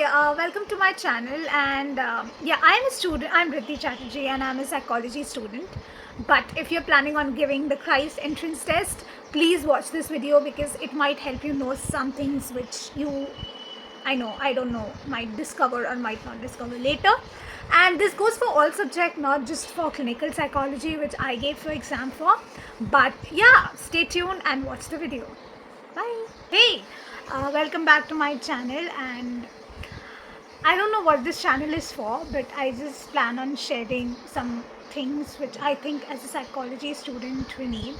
Hi, welcome to my channel. And I'm a student. I'm Riddhi Chatterjee, and I'm a psychology student. But if you're planning on giving the Christ entrance test, please watch this video because it might help you know some things which I don't know, might discover or might not discover later. And this goes for all subject, not just for clinical psychology, which I gave for exam for. But yeah, stay tuned and watch the video. Bye. Hey, welcome back to my channel. And I don't know what this channel is for, but I just plan on sharing some things which I think as a psychology student we need.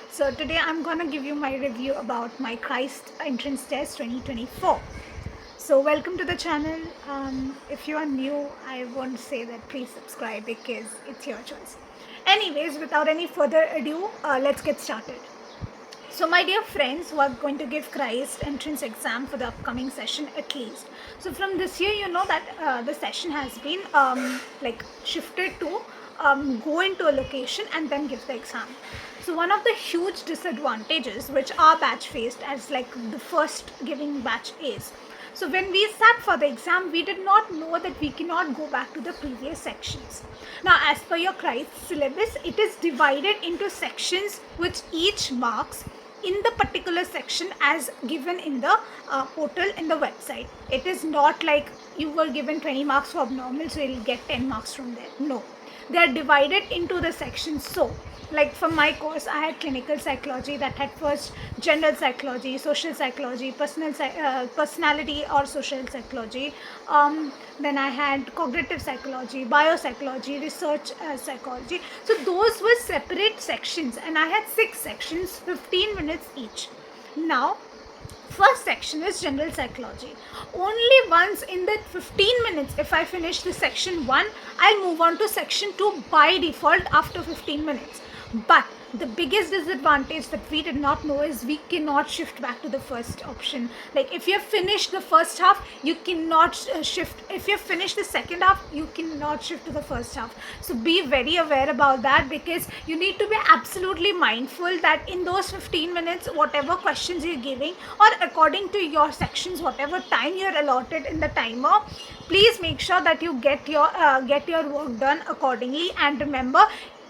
So today I'm gonna give you my review about my Christ entrance test 2024. So welcome to the channel. If you are new, I won't say that please subscribe because it's your choice. Anyways, without any further ado, let's get started. So my dear friends who are going to give Christ entrance exam for the upcoming session at least. So from this year, you know that the session has been shifted to go into a location and then give the exam. So one of the huge disadvantages which our batch faced as like the first giving batch is, so when we sat for the exam, we did not know that we cannot go back to the previous sections. Now, as per your Christ syllabus, it is divided into sections which each marks in the particular section as given in the portal in the website. It is not like you were given 20 marks for abnormal, so you'll get 10 marks from there. No, they are divided into the sections. So like for my course, I had clinical psychology that had first general psychology, social psychology, personality or social psychology. Then I had cognitive psychology, biopsychology, research psychology. So those were separate sections, and I had 6 sections, 15 minutes each. Now, first section is general psychology. Only once in that 15 minutes, if I finish the section 1, I'll move on to section 2 by default after 15 minutes. But the biggest disadvantage that we did not know is we cannot shift back to the first option. Like if you have finished the first half, you cannot shift. If you have finished the second half, you cannot shift to the first half. So be very aware about that, because you need to be absolutely mindful that in those 15 minutes, whatever questions you're giving, or according to your sections, whatever time you're allotted in the timer, please make sure that you get your work done accordingly. And remember,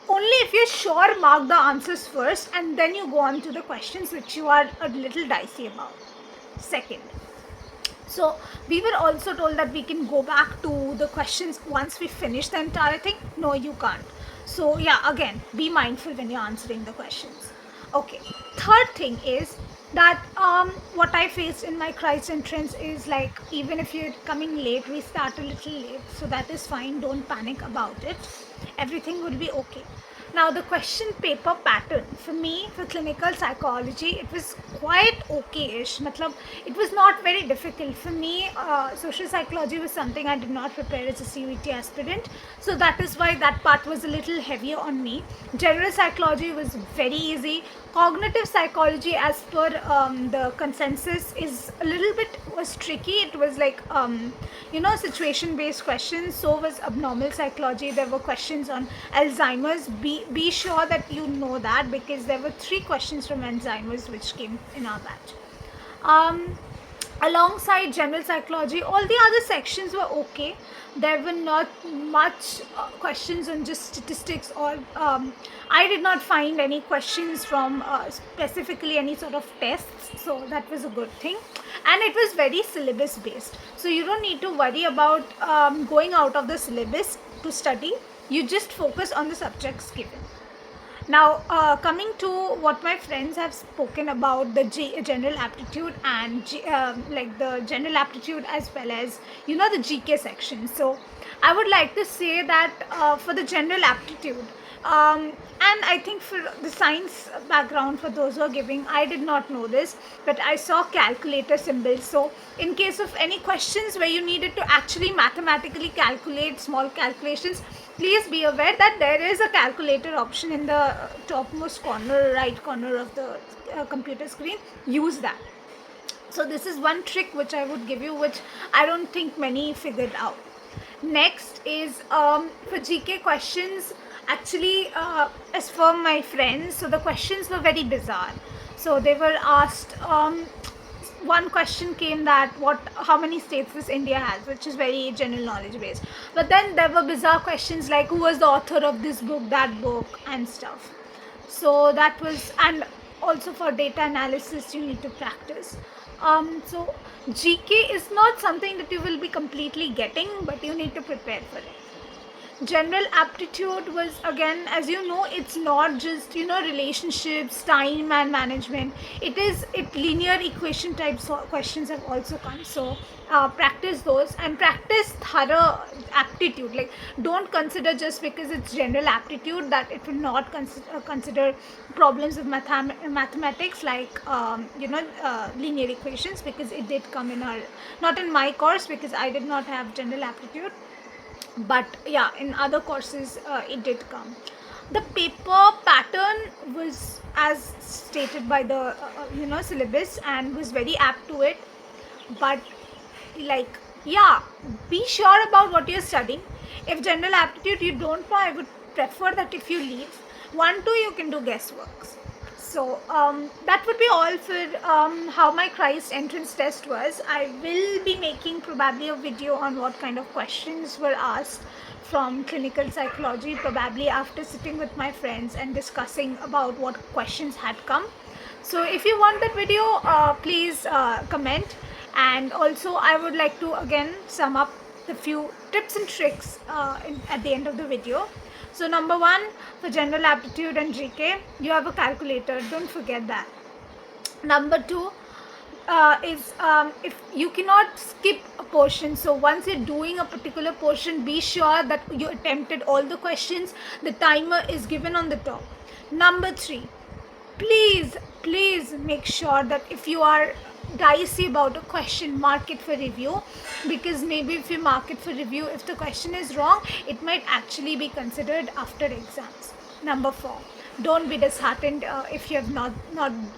only if you're sure, mark the answers first and then you go on to the questions which you are a little dicey about. Second, so we were also told that we can go back to the questions once we finish the entire thing. No, you can't. So yeah, again, be mindful when you're answering the questions. Okay, third thing is that what I faced in my Christ entrance is like, even if you're coming late, we start a little late, so that is fine, don't panic about it, everything will be okay. Now the question paper pattern for me for clinical psychology, it was quite okay-ish. Matlab, it was not very difficult for me. Social psychology was something I did not prepare as a CUET aspirant, so that is why that part was a little heavier on me. General psychology was very easy. Cognitive psychology, as per the consensus, is a little bit was tricky. It was like situation based questions. So was abnormal psychology. There were questions on Alzheimer's. Be sure that you know that, because there were 3 questions from Alzheimer's which came in our batch. Alongside general psychology, all the other sections were okay. There were not much questions on just statistics, or I did not find any questions from specifically any sort of tests, so that was a good thing. And it was very syllabus based, so you don't need to worry about going out of the syllabus to study. You just focus on the subjects given. Now, coming to what my friends have spoken about the general aptitude and the general aptitude as well as the GK section. So I would like to say that for the general aptitude, and I think for the science background, for those who are giving, I did not know this, but I saw calculator symbols. So in case of any questions where you needed to actually mathematically calculate small calculations, please be aware that there is a calculator option in the topmost corner, right corner of the computer screen. Use that. So this is one trick which I would give you, which I don't think many figured out. Next is for GK questions. Actually, as for my friends, so the questions were very bizarre. So they were asked one question came that how many states this India has, which is very general knowledge based. But then there were bizarre questions like who was the author of this book, that book, and stuff. So that was, and also for data analysis you need to practice. So GK is not something that you will be completely getting, but you need to prepare for it. General aptitude was, again, as you know, it's not just relationships, time and management. It linear equation types of questions have also come. So practice those and practice thorough aptitude. Like, don't consider just because it's general aptitude that it will not consider problems of mathematics, like linear equations, because it did come in our, not in my course because I did not have general aptitude, but yeah, in other courses it did come. The paper pattern was as stated by the syllabus, and was very apt to it. But like, yeah, be sure about what you're studying. If general aptitude you don't know, I would prefer that if you leave 1-2 you can do guessworks. So that would be all for how my Christ entrance test was. I will be making probably a video on what kind of questions were asked from clinical psychology, probably after sitting with my friends and discussing about what questions had come. So if you want that video, please comment. And also I would like to again sum up the few tips and tricks at the end of the video. So number 1, for general aptitude and GK, you have a calculator. Don't forget that. Number 2 is if you cannot skip a portion. So once you're doing a particular portion, be sure that you attempted all the questions. The timer is given on the top. Number 3, please make sure that if you are dicey about a question, mark it for review, because maybe if you mark it for review, if the question is wrong, it might actually be considered after exams. Number 4, don't be disheartened if you have not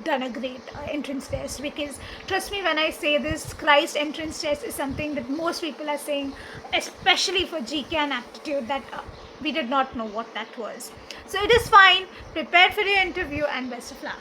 done a great entrance test, because trust me when I say this, Christ entrance test is something that most people are saying, especially for GK and aptitude, that we did not know what that was. So it is fine. Prepare for your interview and best of luck.